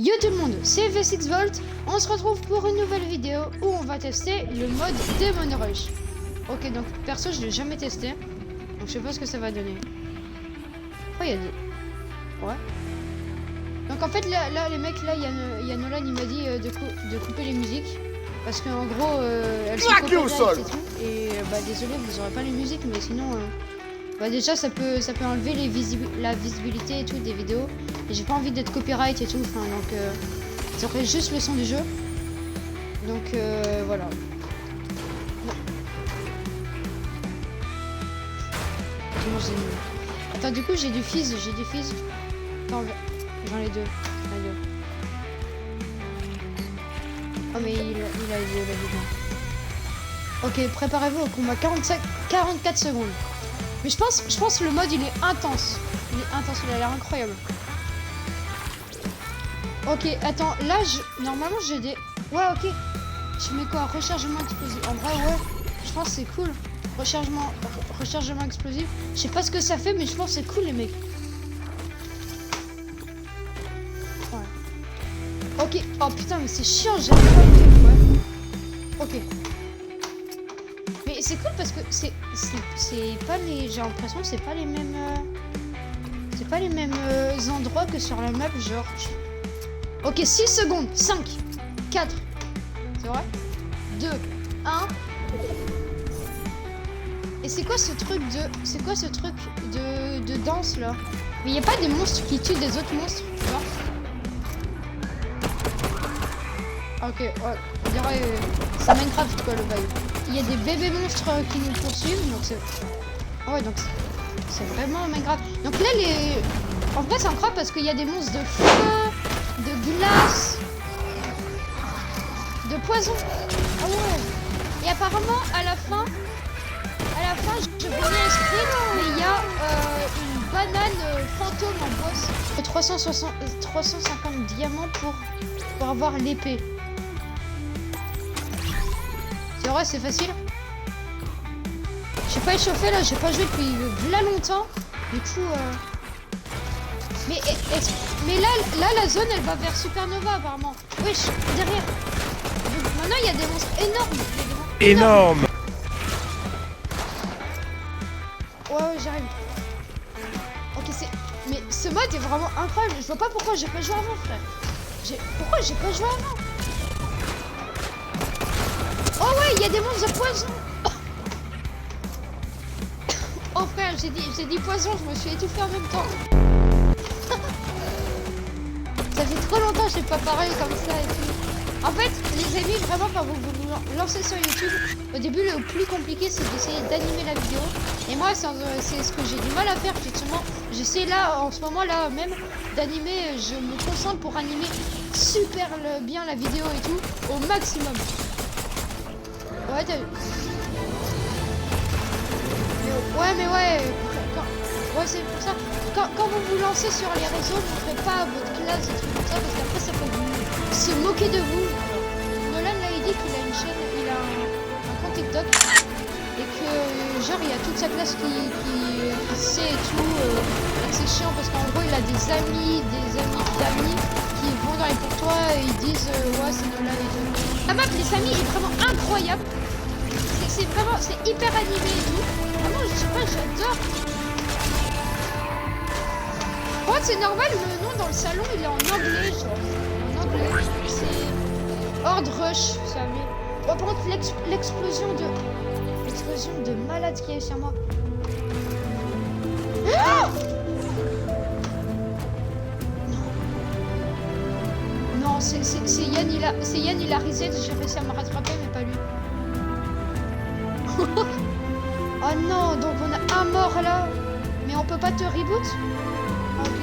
Yo tout le monde, c'est V6Volt. On se retrouve pour une nouvelle vidéo où on va tester le mode Demon Rush. Ok, donc perso je l'ai jamais testé, donc je sais pas ce que ça va donner. Oh, il y a des... Ouais. Donc en fait là les mecs, là il y a Nolan, il m'a dit de couper les musiques. Parce qu'en gros elles sont copyright et tout. Et bah désolé, vous aurez pas les musiques, mais sinon bah déjà ça peut enlever la visibilité et tout des vidéos. Et j'ai pas envie d'être copyright et tout, enfin donc ça ferait juste le son du jeu. Donc voilà. Non. Attends, du coup j'ai du fizz, Attends, j'en ai deux. Oh mais il a dit. Ok, préparez-vous au combat. 44 secondes. Mais je pense que le mode il est intense. Il a l'air incroyable. Ok, attends, là normalement j'ai des... Ouais, ok. Je mets quoi? Rechargement explosif. En vrai, ouais. Je pense que c'est cool. Rechargement explosif. Je sais pas ce que ça fait, mais je pense que c'est cool, les mecs. Ouais. Ok. Oh putain, mais c'est chiant, j'aime pas le truc, ouais. Ok. Mais c'est cool parce que c'est pas les... J'ai l'impression que c'est pas les mêmes... C'est pas les mêmes endroits que sur la map, genre... Ok, 6 secondes. 5, 4. C'est vrai? 2, 1. Et c'est quoi ce truc de... C'est quoi ce truc de danse, là? Mais y a pas des monstres qui tuent des autres monstres, tu vois? Ok, ouais. On dirait... c'est Minecraft, quoi, le bail. Il y a des bébés monstres qui nous poursuivent, donc c'est... Ah ouais, donc c'est vraiment Minecraft. Donc là, les... En fait, c'est incroyable parce qu'il y a des monstres de feu, de glace, de poison. Ah ouais. Et apparemment, à la fin, je veux bien expliquer, mais il y a une banane fantôme en boss. 350 diamants pour avoir l'épée. C'est vrai, c'est facile. J'ai pas échauffé là, j'ai pas joué depuis là longtemps. Du coup, mais là, la zone elle va vers Supernova apparemment. Wesh, derrière. Donc, maintenant il y a des monstres énormes. Énorme. Ouais, j'arrive. Ok, mais ce mode est vraiment incroyable. Je vois pas pourquoi j'ai pas joué avant, frère. Pourquoi j'ai pas joué avant? Oh ouais, il y a des monstres de poison. Oh frère, j'ai dit poison, je me suis étouffé en même temps. Ça fait trop longtemps que j'ai pas parlé comme ça et tout. En fait, les amis, vraiment, quand vous vous lancez sur YouTube, au début, le plus compliqué, c'est d'essayer d'animer la vidéo. Et moi, c'est ce que j'ai du mal à faire, justement. J'essaie là, en ce moment, là même, d'animer. Je me concentre pour animer super bien la vidéo et tout, au maximum. Ouais, t'as vu. Ouais, mais ouais. Ouais, c'est pour ça. Quand vous vous lancez sur les réseaux, vous ne faites pas votre classe et trucs comme ça, parce qu'après ça peut se moquer de vous. Nolan là, il dit qu'il a une chaîne, il a un compte TikTok, et que genre il y a toute sa classe qui sait et tout. C'est chiant parce qu'en gros il a des amis d'amis qui vont dans les pourtois et ils disent ouais c'est Nolan et tout. La map les amis est vraiment incroyable. C'est vraiment, c'est hyper animé et tout. Vraiment, je sais pas, j'adore. Moi, c'est normal, le nom dans le salon, il est en anglais, genre. En anglais, c'est Horde Rush, ça met. Oh, par contre, l'explosion de malade qui est sur moi. Ah non, c'est Yann, il a reset, j'ai réussi à me rattraper, mais pas lui. Oh non, donc on a un mort là. Mais on peut pas te reboot? Ok.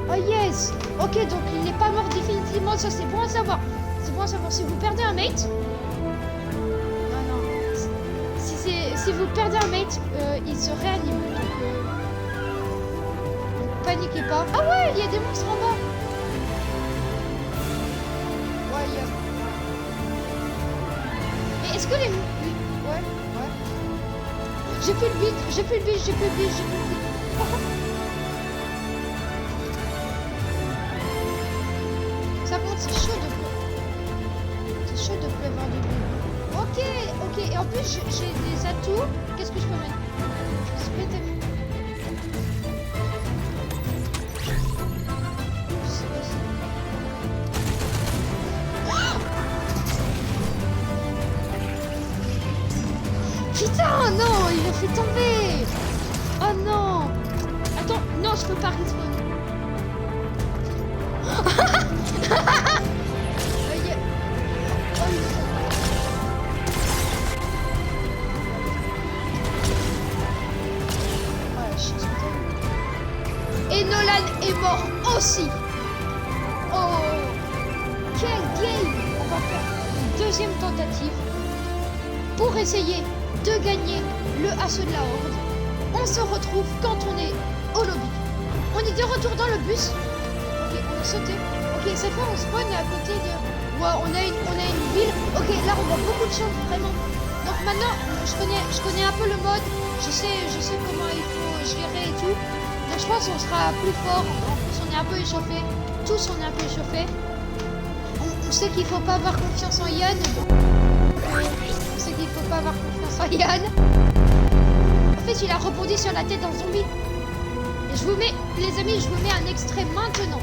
Oh yes. Ok, donc il n'est pas mort définitivement, ça c'est bon à savoir. C'est bon à savoir. Si vous perdez un mate... Non. Si vous perdez un mate, il se réanime. Donc paniquez pas. Ah ouais, il y a des monstres en bas. Ouais, il y a... Mais est-ce que les... Ouais. J'ai plus le beat. par contre, c'est chaud de pleuvoir de bleu. Ok, ok. Et en plus, j'ai des atouts. Qu'est-ce que je peux mettre? Je peux péter. Putain, non, il a fait tomber. Oh non. Attends, non, je peux pas respawn. Et Nolan est mort aussi. Oh, quel game. On va faire une deuxième tentative pour essayer de gagner le assaut de la horde. On se retrouve quand on est au lobby. On est de retour dans le bus. Ok, on a sauté. Ok, cette fois on spawn à côté de... Ouais, on a une ville. Ok, là on a beaucoup de chance, vraiment. Donc maintenant, je connais un peu le mode. Je sais comment il faut gérer et tout. Donc je pense qu'on sera plus fort. En plus, on est un peu échauffé. Tous, on est un peu échauffé. On sait qu'il faut pas avoir confiance en Yann. On sait qu'il faut pas avoir confiance en Yann. En fait, il a rebondi sur la tête d'un zombie. Et je vous mets, les amis, je vous mets un extrait maintenant.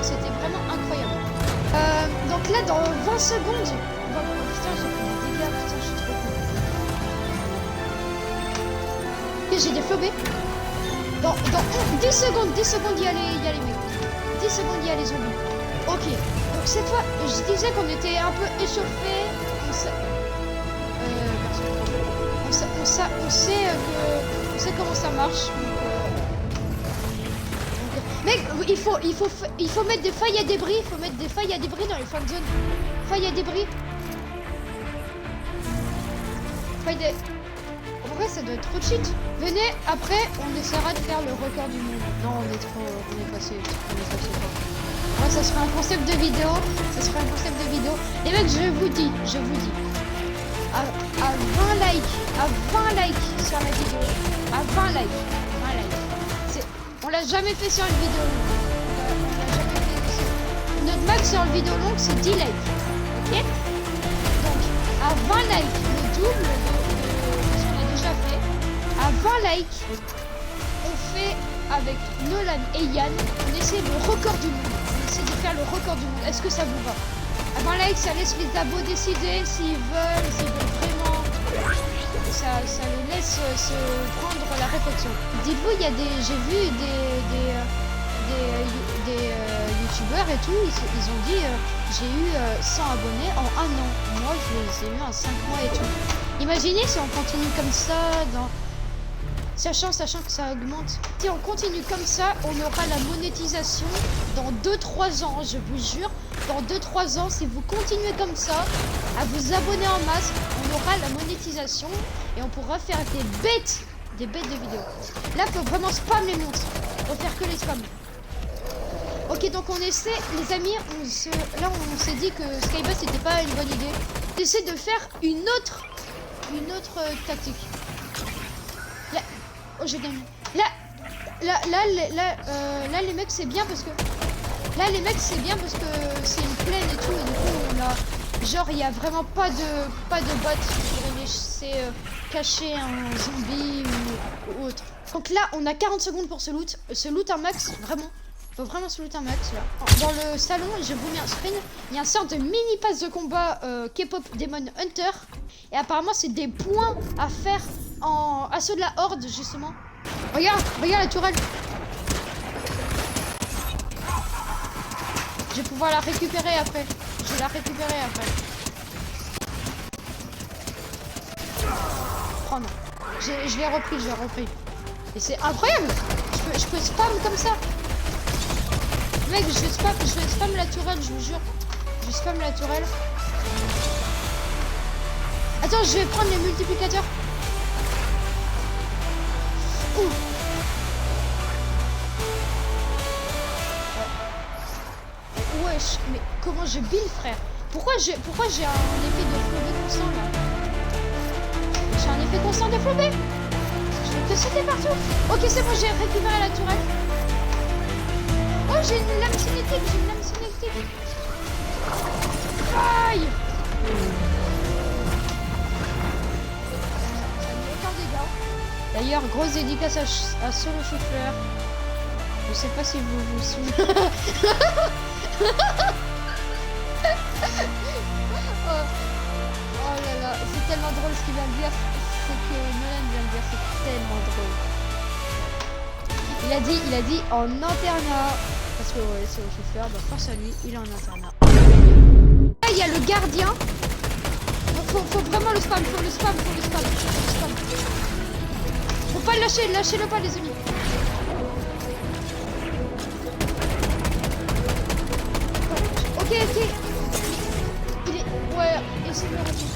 C'était vraiment incroyable. Donc là, dans 20 secondes, putain, j'ai pris des dégâts, putain, je suis trop con. Et j'ai des flobés. Dans 10 secondes, il y a les mecs. 10 secondes, il y a les zombies. Ok, donc cette fois, je disais qu'on était un peu échauffés. On sait comment ça marche. Mec, il faut mettre des failles à débris. Il faut mettre des failles à débris dans les fan zones. Failles à débris. En vrai, ça doit être trop cheat. Venez, après, on essaiera de faire le record du monde. Non, on est passé fort. Ouais, ça sera un concept de vidéo. Les mecs, je vous dis. À 20 likes sur la vidéo. À 20 likes. On l'a jamais fait sur une vidéo longue. Notre max sur une vidéo longue, c'est 10 likes. Ok? Donc, à 20 likes, le double de ce qu'on a déjà fait. À 20 likes, on fait avec Nolan et Yann, on essaie le record du monde. On essaie de faire le record du monde. Est-ce que ça vous va? À 20 likes, ça laisse les abos décider s'ils veulent vraiment. Ça les laisse se prendre la réflexion. Dites-vous, j'ai vu des youtubeurs et tout, ils ont dit j'ai eu 100 abonnés en un an. Moi, je les ai eu en 5 mois et tout. Imaginez si on continue comme ça, sachant que ça augmente. Si on continue comme ça, on aura la monétisation dans 2-3 ans, je vous jure. Dans 2-3 ans, si vous continuez comme ça, à vous abonner en masse, on aura la monétisation et on pourra faire des bêtes de vidéos. Là, il faut vraiment spam les monstres. Faut faire que les spams. Ok, donc on essaie, les amis, là on s'est dit que Skybus c'était pas une bonne idée. On essaie de faire une autre tactique. Là, oh j'ai gagné. Là, les mecs c'est bien parce que c'est une plaine et tout, et du coup on a genre il y a vraiment pas de bots pour laisser cacher un zombie ou autre. Donc là on a 40 secondes pour se loot un max, vraiment. Faut vraiment se loot un max là. Dans le salon, je vous mets un screen. Il y a un sorte de mini pass de combat K-pop Demon Hunter. Et apparemment c'est des points à faire en assaut de la horde justement. Regarde la tourelle. Je vais pouvoir la récupérer après. Oh non. Je l'ai repris. Et c'est incroyable. Je peux spam comme ça. Mec, je vais spam la tourelle, je vous jure. Je spam la tourelle. Attends, je vais prendre les multiplicateurs. Ouh. Wesh, mais comment je build, frère? Pourquoi j'ai un effet de flobé constant là? J'ai un effet constant de flobé? Je fais de sauter partout. Ok, c'est bon, j'ai récupéré la tourelle. Oh, j'ai une lame cinétique, Aïe. Aucun dégât. D'ailleurs, grosse dédicace à Solo Chauffeur. Je sais pas si vous vous souvenez. Oh là là, c'est tellement drôle ce qu'il vient de dire. C'est que Nolan vient de dire, c'est tellement drôle. Il a dit en internat. Parce que ouais, c'est au chauffeur, donc face à lui, il est en internat. Là, il y a le gardien. Donc faut vraiment le spam, faut le spam. Faut pas le lâcher, lâchez-le pas les amis. Ok. Il est... Ouais, et c'est le retour.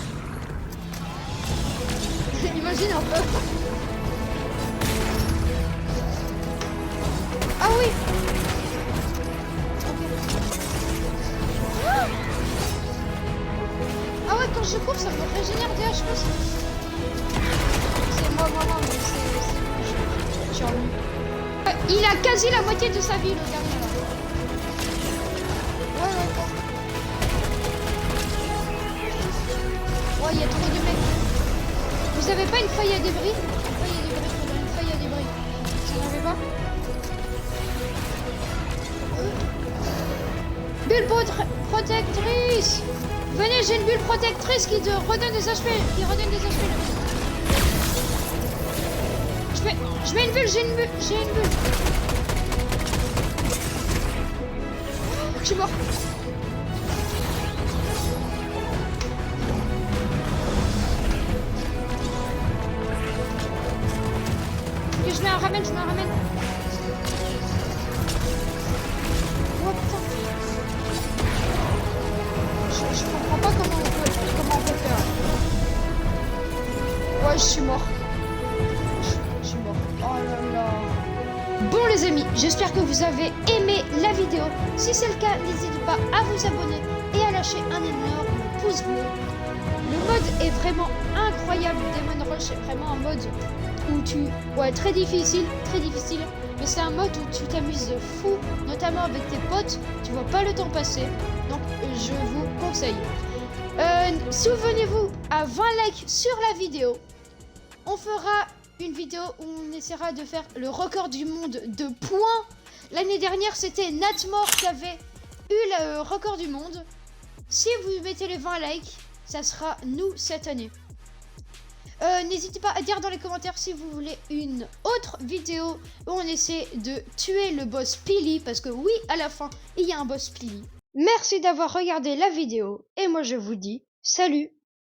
Imagine un peu. Ah oui. Ah ouais, quand je cours, ça me régénère des HP. C'est moi, mais c'est... J'ai envie. Il a quasi la moitié de sa vie, le gardien là. Ouais, il y a trop de mecs. Vous avez pas une feuille à débris? Une feuille à débris. Vous n'en avez pas? Bulle protectrice. Venez, j'ai une bulle protectrice qui te redonne des HP. Je mets une bulle, j'ai une bulle. Je suis mort. Ok, je mets un ramène. Oh putain. Je comprends pas comment on peut faire. Ouais, je suis mort. Oh là là. Bon les amis, j'espère que vous avez aimé la vidéo. Si c'est le cas, n'hésitez pas à vous abonner et à lâcher un énorme pouce bleu. Le mode est vraiment incroyable. Demon Rush est vraiment un mode où très difficile, mais c'est un mode où tu t'amuses de fou, notamment avec tes potes. Tu vois pas le temps passer, donc je vous conseille. Souvenez-vous, à 20 likes sur la vidéo, on fera une vidéo où on essaiera de faire le record du monde de points. L'année dernière, c'était Natmore qui avait eu le record du monde. Si vous mettez les 20 likes, ça sera nous cette année. N'hésitez pas à dire dans les commentaires si vous voulez une autre vidéo où on essaie de tuer le boss Pili, parce que oui, à la fin, il y a un boss Pili. Merci d'avoir regardé la vidéo et moi je vous dis salut.